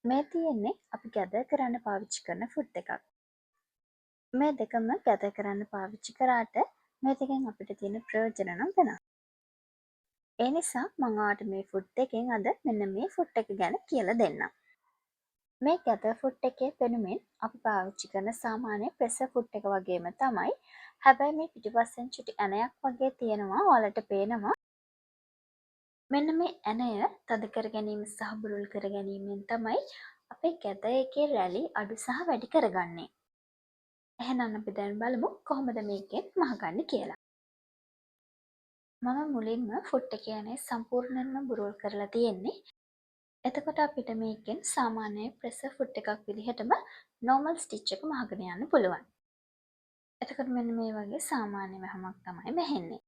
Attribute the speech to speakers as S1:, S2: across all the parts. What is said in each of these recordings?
S1: මේ තියෙන්නේ අපි ගැදර් කරන්න පාවිච්චි කරන ෆුඩ් එකක්. මේ දෙකම ගැදර් කරන්න පාවිච්චි කරාට මේ දෙකෙන් අපිට තියෙන ප්‍රයෝජන නම් වෙනස්. ඒ නිසා මම ඔයාලට මේ ෆුඩ් එකෙන් අද මෙන්න මේ ෆුඩ් එක ගැන කියලා දෙන්නම්. මේ ගැදර් ෆුඩ් එකේ පෙනුමෙන් අපි පාවිච්චි කරන සාමාන්‍ය ප්‍රෙෂර් ෆුඩ් එක වගේම තමයි. හැබැයි මේ පිටිපස්සෙන් චුටි ඇණයක් වගේ තියෙනවා ඔයාලට පේනවා. මෙන්න මේ ඇණය තද කර ගැනීම සහ බුරුල් කර ගැනීමෙන් තමයි අපේ ගැද එකේ රැලි අඩු සහ වැඩි කරගන්නේ. එහෙනම් අපි දැන් බලමු කොහොමද මේකෙන් මහගන්නේ කියලා. මම මුලින්ම ෆුඩ් එකේ ඇණය සම්පූර්ණයෙන්ම බුරුල් කරලා තියෙන්නේ. එතකොට අපිට මේකෙන් සාමාන්‍ය ප්‍රෙෂර් ෆුඩ් එකක් විදිහටම normal stitch එක මහගෙන යන්න පුළුවන්. එතකොට මෙන්න මේ වගේ සාමාන්‍ය වැහමක් තමයි මෙහෙන්නේ.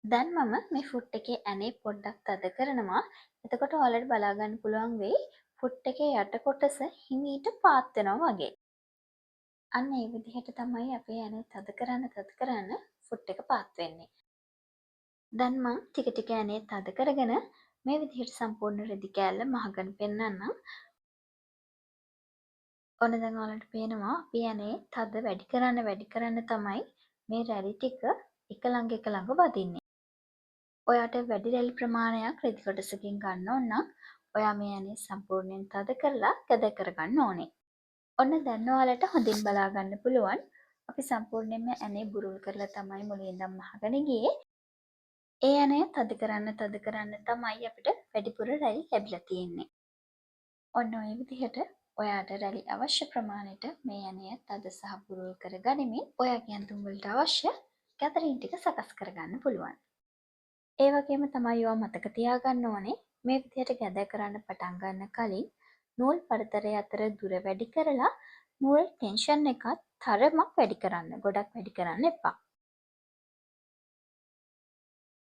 S1: දැන් මම මේ ෆුඩ් එකේ ඇනේ පොඩ්ඩක් තද කරනවා. එතකොට ඔයාලට බලා ගන්න පුළුවන් වෙයි ෆුඩ් එකේ යට කොටස හිමීට පාත් වෙනවා වගේ. අන්න ඒ විදිහට තමයි අපේ ඇනේ තද කරන්න ෆුඩ් එක පාත් වෙන්නේ. දැන් මම ටික ටික ඇනේ තද කරගෙන මේ විදිහට සම්පූර්ණ රෙදි කෑල්ල මහගෙන පෙන්නන්නම්. ඔන්න දැන් ඔයාලට පේනවා අපි ඇනේ තද වැඩි කරන්න තමයි මේ රැලි ටික එක ළඟ වදින්නේ. ඔයාට වැඩි රැලි ප්‍රමාණයක් රෙදි කොටසකින් ගන්න ඕන නම් ඔයා මේ ඇනේ සම්පූර්ණයෙන් තද කරලා ගැද කරගන්න ඕනේ. ඔන්න දැන් ඔයාලට හොඳින් බලා ගන්න පුළුවන් අපි සම්පූර්ණයෙන්ම ඇනේ බුරුල් කරලා තමයි මුලින් ඉඳන් මහගෙන ගියේ. ඒ ඇනේ තද කරන්න තමයි අපිට වැඩිපුර රැලි ලැබිලා තියෙන්නේ. ඔන්න ඔය විදිහට ඔයාට රැලි අවශ්‍ය ප්‍රමාණයට මේ ඇණය තද සහ බුරුල් කර ගනිමින් ඔයාගේ ඇඳුම් වලට අවශ්‍ය ගැදරින් ටික සකස් කරගන්න පුළුවන්. ඒ වගේම තමයි ඔයා මතක තියාගන්න ඕනේ මේ විදිහට ගැද කරන්න පටන් ගන්න කලින් නූල් පරතරය අතර දුර වැඩි කරලා නූල් ටෙන්ෂන් එකත් තරමක් වැඩි කරන්න. ගොඩක් වැඩි කරන්න එපා.